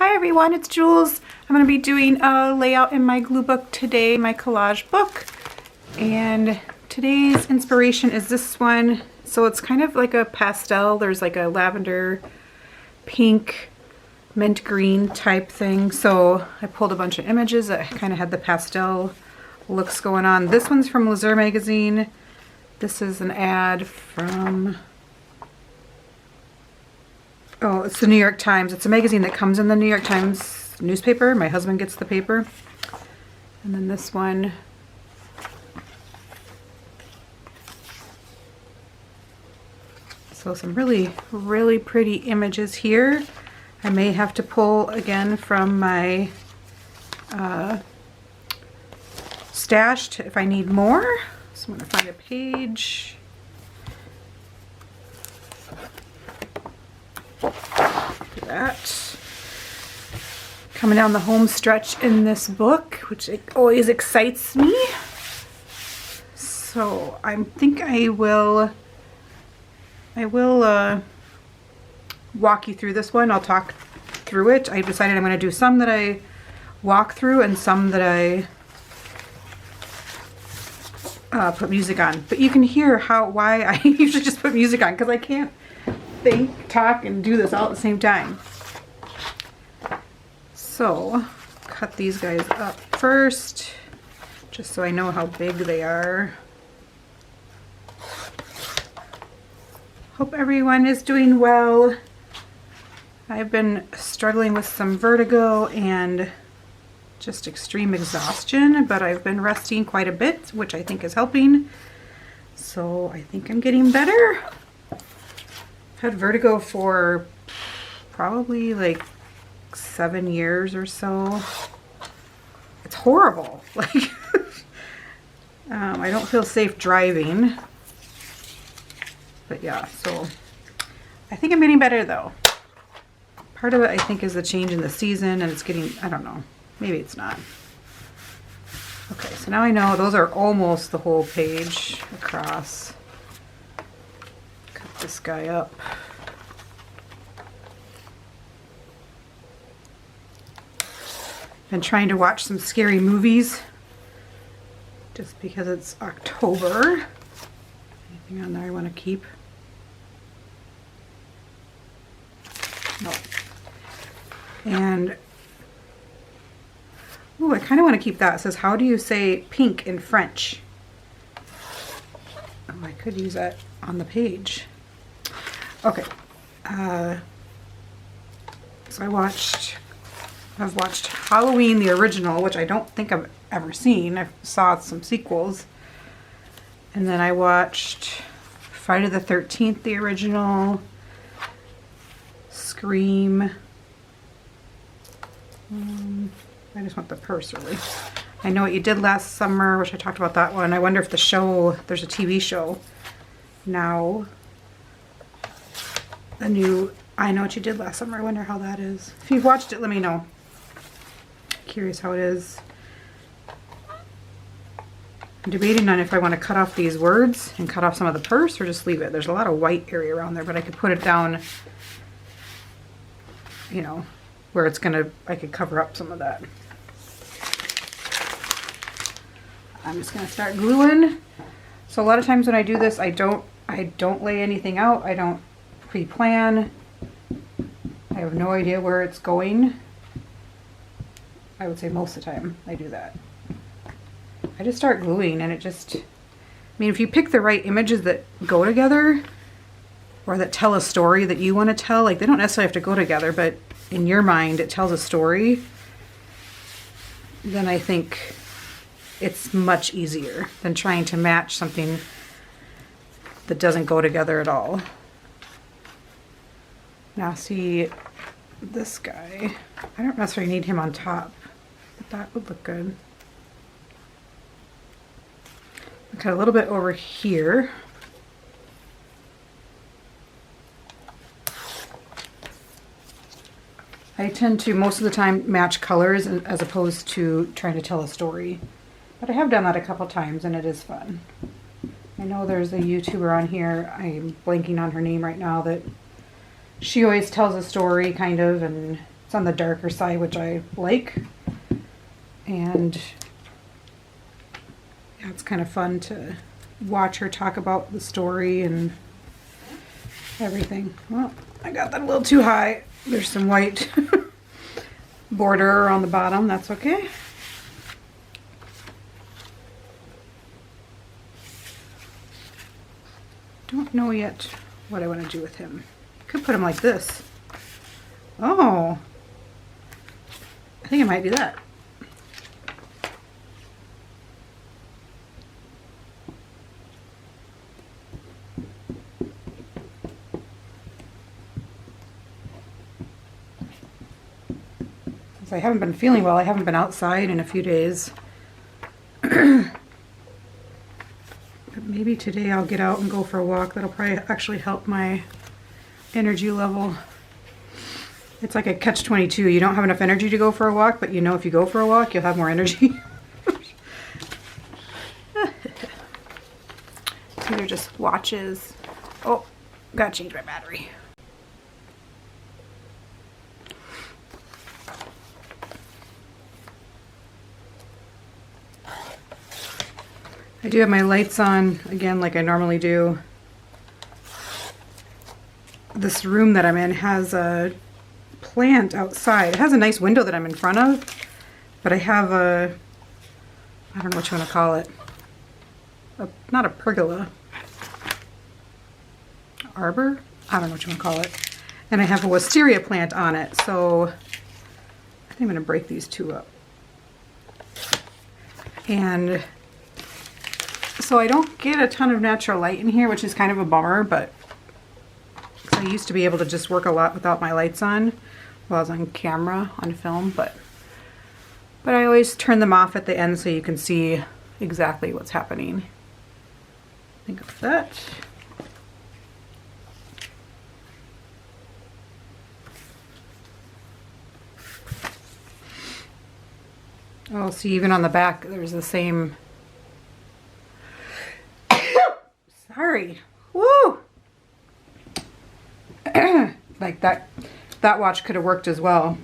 Hi everyone, it's Jules. I'm going to be doing a layout in my glue book today, my collage book. And today's inspiration is this one. So it's kind of like a pastel. There's like a lavender, pink, mint green type thing. So I pulled a bunch of images that kind of had the pastel looks going on. This one's from Lurzer magazine. This is an ad from... oh, it's the New York Times. It's a magazine that comes in the New York Times newspaper. My husband gets the paper. And then this one. So some really, really pretty images here. I may have to pull again from my stash if I need more. So I'm going to find a page. That. Coming down the home stretch in this book, which always excites me. So I think I will walk you through this one. I'll talk through it. I decided I'm going to do some that I walk through and some that I put music on. But you can hear why I usually just put music on, because I can't think, talk, and do this all at the same time. So, cut these guys up first, just so I know how big they are. Hope everyone is doing well. I've been struggling with some vertigo and just extreme exhaustion, but I've been resting quite a bit, which I think is helping. So I think I'm getting better. Had vertigo for probably like 7 years or so. It's horrible. Like, I don't feel safe driving. But yeah, so I think I'm getting better though. Part of it I think is the change in the season, and it's getting, I don't know, maybe it's not. Okay, so now I know those are almost the whole page across. This guy up. Been trying to watch some scary movies just because it's October. Anything on there I want to keep? No. And ooh, I kind of want to keep that. It says, how do you say pink in French? Oh, I could use that on the page. Okay, so I've watched Halloween, the original, which I don't think I've ever seen. I saw some sequels. And then I watched Friday the 13th, the original, Scream. I just want the purse, really. I Know What You Did Last Summer, which I talked about that one. I wonder if the show, there's a TV show now. The new I Know What You Did Last Summer. I wonder how that is. If you've watched it, let me know. Curious how it is. I'm debating on if I want to cut off these words and cut off some of the purse or just leave it. There's a lot of white area around there, but I could put it down, you know, where it's gonna, I could cover up some of that. I'm just gonna start gluing. So a lot of times when I do this, I don't lay anything out. I don't pre-plan. I have no idea where it's going. I would say most of the time I do that. I just start gluing, and it just, I mean, if you pick the right images that go together or that tell a story that you want to tell, like they don't necessarily have to go together, but in your mind it tells a story, then I think it's much easier than trying to match something that doesn't go together at all. Now see this guy, I don't necessarily need him on top, but that would look good. Cut a little bit over here. I tend to most of the time match colors as opposed to trying to tell a story, but I have done that a couple times and it is fun. I know there's a YouTuber on here, I'm blanking on her name right now, that she always tells a story kind of, and It's on the darker side, which I like. And yeah, it's kind of fun to watch her talk about the story and everything. Well, I got that a little too high. There's some white border on the bottom. That's okay. Don't know yet what I want to do with him. Could put him like this. Oh, I think I might do that. Since I haven't been feeling well, I haven't been outside in a few days. Maybe today I'll get out and go for a walk. That'll probably actually help my energy level. It's like a catch-22. You don't have enough energy to go for a walk, but you know if you go for a walk, you'll have more energy. These are just watches. Oh, gotta change my battery. I do have my lights on again like I normally do. This room that I'm in has a plant outside. It has a nice window that I'm in front of, but I have a, I don't know what you want to call it, not a pergola, arbor? I don't know what you want to call it. And I have a wisteria plant on it, so I think I'm going to break these two up. And so I don't get a ton of natural light in here, which is kind of a bummer, but I used to be able to just work a lot without my lights on while I was on camera, on film, but I always turn them off at the end so you can see exactly what's happening. Think of that. Oh, see, even on the back, there's the same. Sorry. Woo! Like that watch could have worked as well.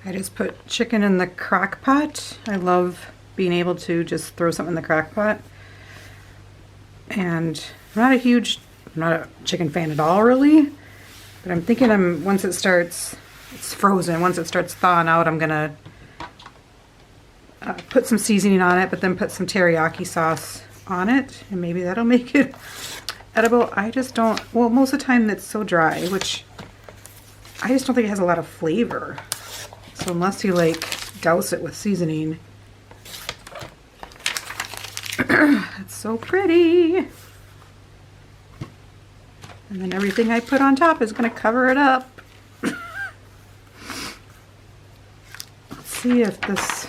I just put chicken in the crock pot. I love being able to just throw something in the crock pot. And I'm not a chicken fan at all really, but I'm thinking once it starts, it's frozen, once it starts thawing out, I'm gonna put some seasoning on it, but then put some teriyaki sauce on it, and maybe that'll make it edible. I just don't, well, most of the time it's so dry, which I just don't think it has a lot of flavor. So unless you like douse it with seasoning. It's so pretty. And then everything I put on top is going to cover it up. Let's see if this,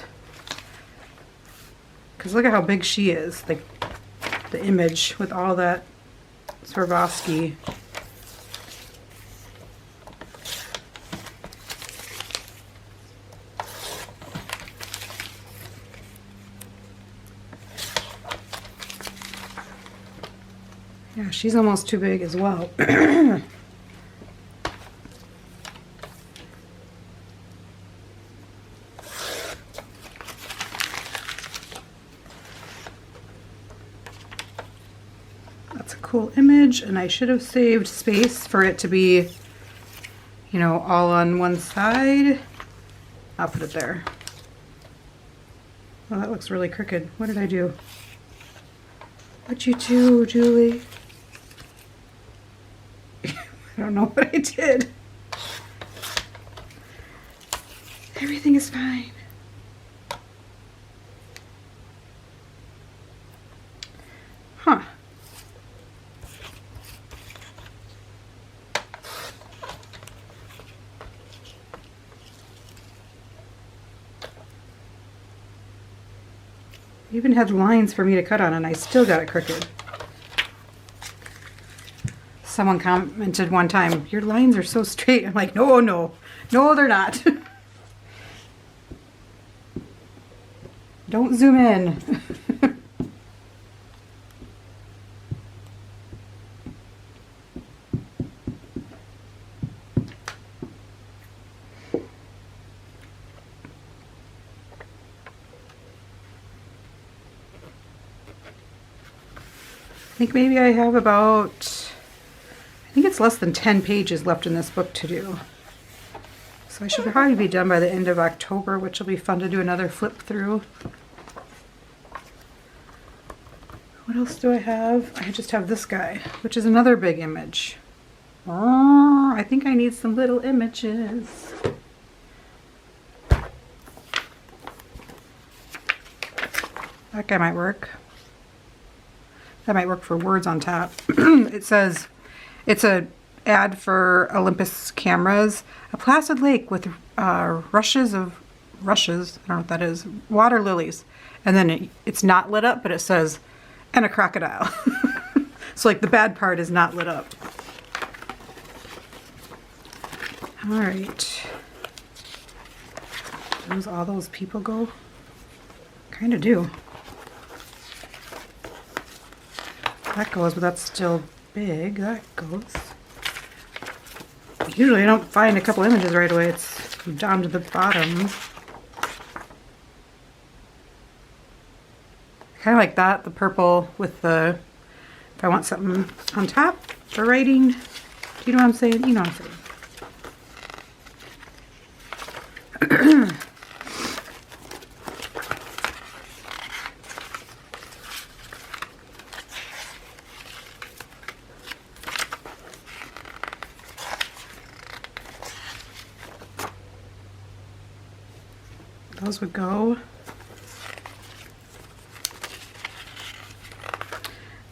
because look at how big she is, like the image with all that Swarovski. Yeah, she's almost too big as well. That's a cool image, and I should have saved space for it to be, you know, all on one side. I'll put it there. Well, that looks really crooked. What did I do? What'd you do, Julie? I don't know what I did. Everything is fine. Huh. even had lines for me to cut on and I still got it crooked. Someone commented one time, your lines are so straight. I'm like, no, no, no, they're not. Don't zoom in. I think maybe I have about, I think it's less than 10 pages left in this book to do. So I should probably be done by the end of October, which will be fun to do another flip through. What else do I have? I just have this guy, which is another big image. Oh, I think I need some little images. That guy might work. That might work for words on top. It says, it's a ad for Olympus cameras. A placid lake with rushes, I don't know what that is, water lilies. And then it's not lit up, but it says, and a crocodile. So like the bad part is not lit up. All right. Does all those people go? Kind of do. That goes, but that's still big. That goes. Usually I don't find a couple images right away. It's down to the bottom. Kind of like that, the purple with the, if I want something on top for writing. Do you know what I'm saying? You know what I'm saying. Those would go.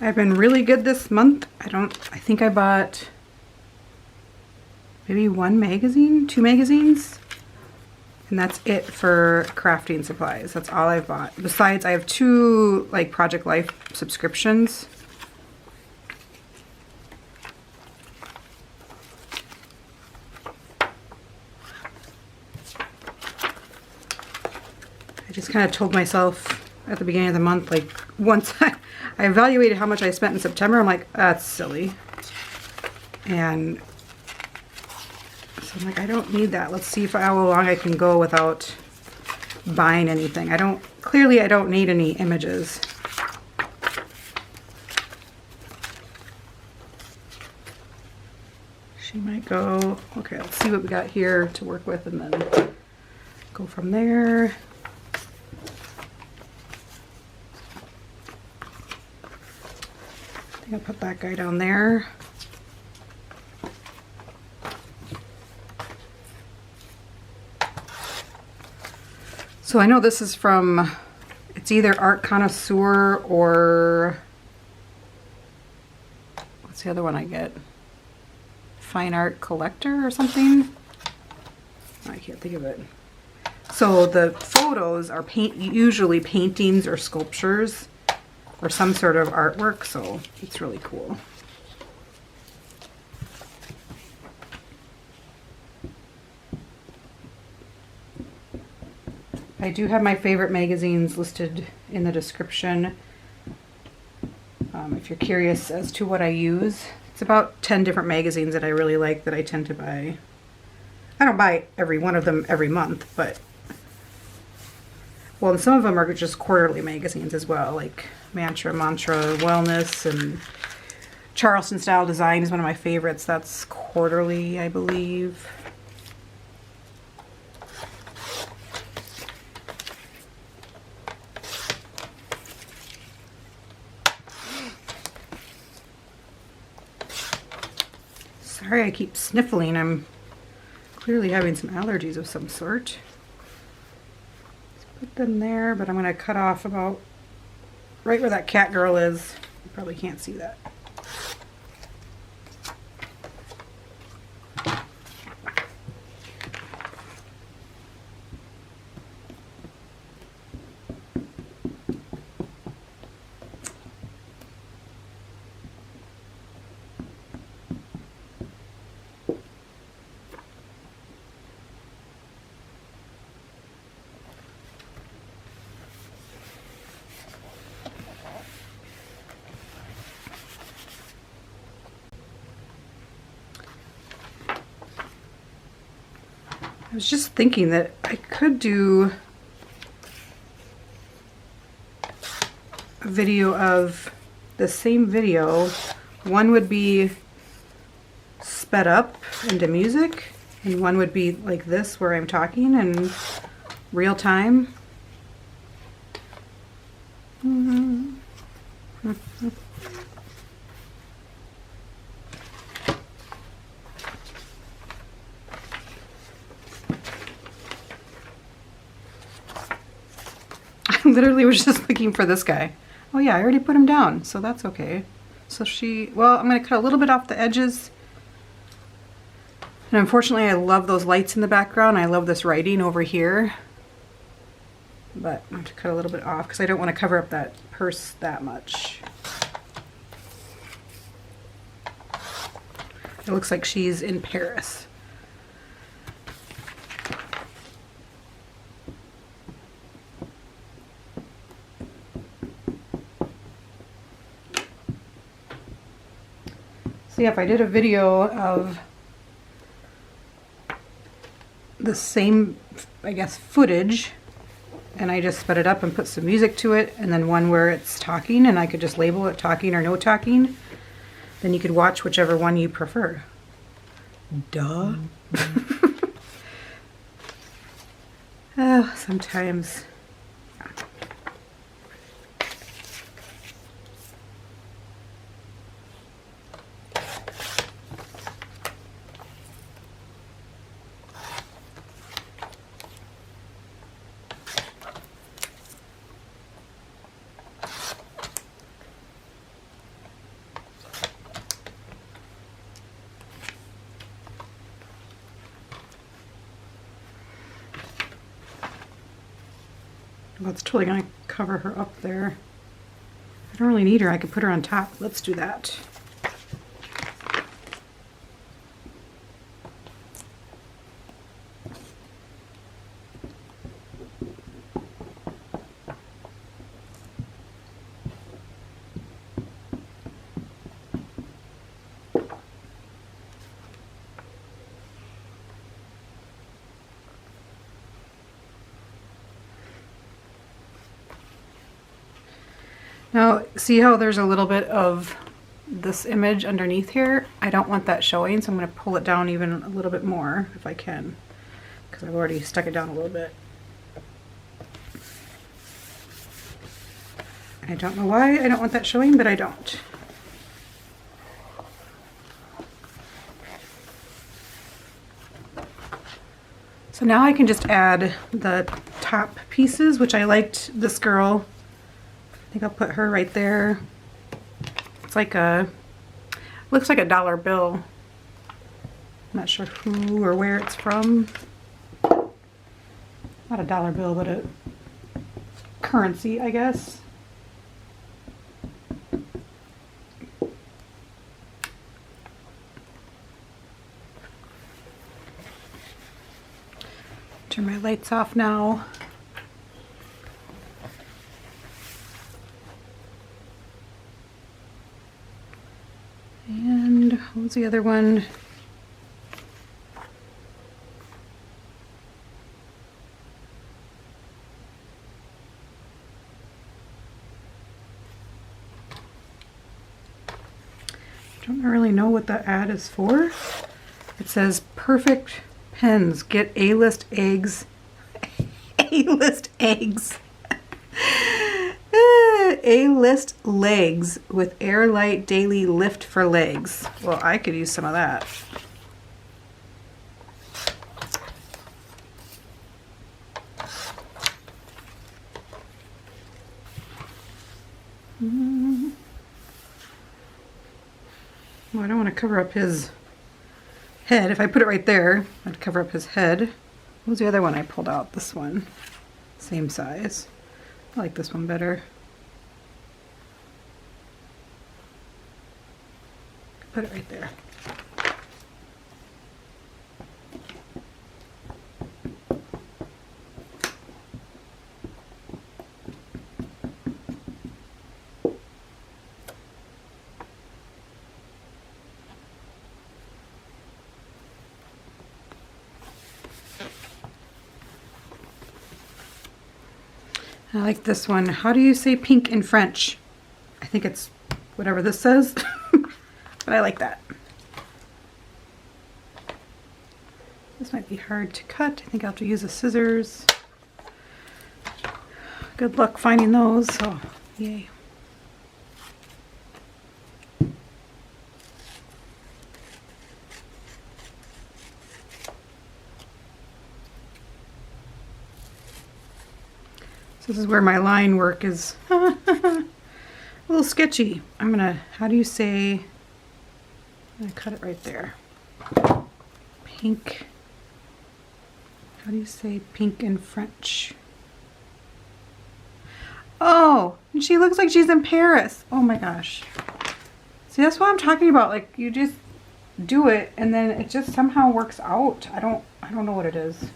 I've been really good this month. I think I bought maybe one magazine, 2 magazines, and that's it for crafting supplies. That's all I've bought. Besides, I have 2 like Project Life subscriptions. I just kind of told myself at the beginning of the month, like once I evaluated how much I spent in September, I'm like, that's silly. And so I'm like, I don't need that. Let's see how long I can go without buying anything. Clearly I don't need any images. She might go, okay, let's see what we got here to work with and then go from there. I think I'll put that guy down there. So I know this is from, it's either Art Connnoisseur or, what's the other one I get? Fine Art Collector or something? I can't think of it. So the photos are usually paintings or sculptures or some sort of artwork, so it's really cool. I do have my favorite magazines listed in the description. If you're curious as to what I use, it's about 10 different magazines that I really like that I tend to buy. I don't buy every one of them every month, but well, and some of them are just quarterly magazines as well, like Mantra, Wellness, and Charleston Style Design is one of my favorites. That's quarterly, I believe. Sorry, I keep sniffling. I'm clearly having some allergies of some sort. Let's put them there, but I'm going to cut off about right where that cat girl is. You probably can't see that. I was just thinking that I could do a video of the same video. One would be sped up into music, and one would be like this where I'm talking in real time. I literally was just looking for this guy. Oh yeah, I already put him down, so that's okay. So well, I'm gonna cut a little bit off the edges. And unfortunately, I love those lights in the background. I love this writing over here. But I have to cut a little bit off because I don't want to cover up that purse that much. It looks like she's in Paris. So yeah, if I did a video of the same, I guess, footage, and I just sped it up and put some music to it, and then one where it's talking, and I could just label it talking or no talking, then you could watch whichever one you prefer. Duh. Oh, sometimes. Well, it's totally going to cover her up there. I don't really need her. I could put her on top. Let's do that. Now, see how there's a little bit of this image underneath here? I don't want that showing, so I'm going to pull it down even a little bit more if I can, because I've already stuck it down a little bit. I don't know why I don't want that showing, but I don't. So now I can just add the top pieces, which I liked this girl. I think I'll put her right there. It's like looks like a dollar bill. I'm not sure who or where it's from. Not a dollar bill, but a currency, I guess. Turn my lights off now. And what was the other one? I don't really know what the ad is for. It says perfect pens, get A-list eggs. A-list eggs. A-list legs with Airlight Daily Lift for legs. Well, I could use some of that. Well, I don't want to cover up his head. If I put it right there, I'd cover up his head. What was the other one I pulled out? This one. Same size. I like this one better. Put it right there. I like this one. How do you say pink in French? I think it's whatever this says, but I like that. This might be hard to cut. I think I'll have to use the scissors. Good luck finding those, so yay. So this is where my line work is a little sketchy. I'm gonna, how do you say, I'm gonna cut it right there. Pink. How do you say pink in French? Oh, and she looks like she's in Paris. Oh my gosh. See, that's what I'm talking about. Like, you just do it and then it just somehow works out. I don't know what it is.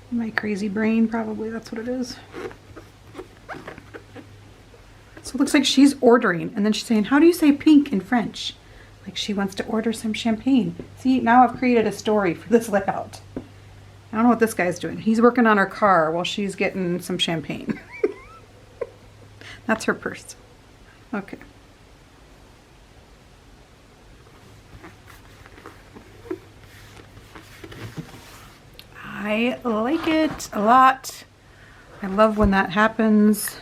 My crazy brain, probably, that's what it is. So it looks like she's ordering, and then she's saying, how do you say pink in French? Like she wants to order some champagne. See, now I've created a story for this layout. I don't know what this guy's doing. He's working on her car while she's getting some champagne. That's her purse. Okay. I like it a lot. I love when that happens.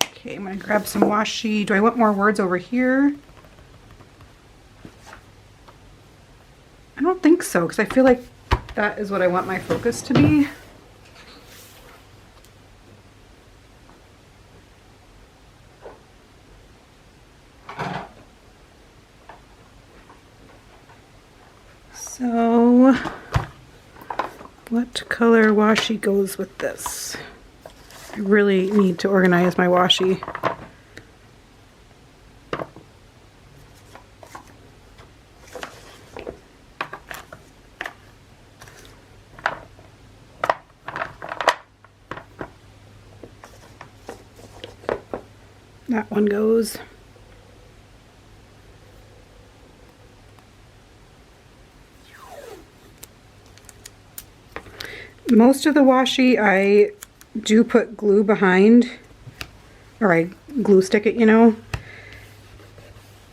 Okay, I'm gonna grab some washi. Do I want more words over here? I don't think so, because I feel like that is what I want my focus to be. So, what color washi goes with this? I really need to organize my washi. That one goes. Most of the washi I do put glue behind, or I glue stick it, you know.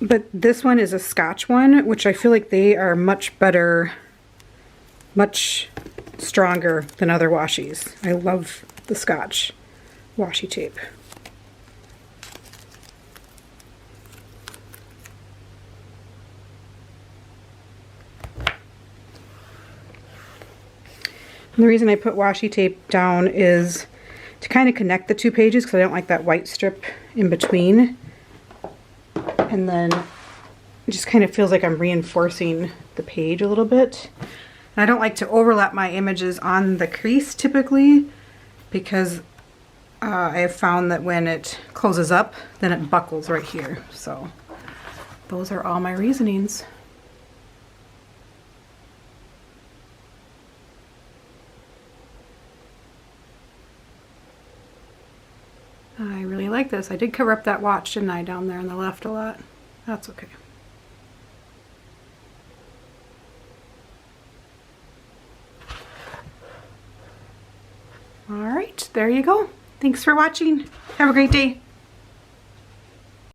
But this one is a Scotch one, which I feel like they are much better, much stronger than other washis. I love the Scotch washi tape. And the reason I put washi tape down is to kind of connect the two pages, because I don't like that white strip in between. And then it just kind of feels like I'm reinforcing the page a little bit. And I don't like to overlap my images on the crease typically, because I have found that when it closes up, then it buckles right here. So those are all my reasonings. I really like this. I did cover up that watch, didn't I, down there on the left a lot? That's okay. All right, there you go. Thanks for watching. Have a great day.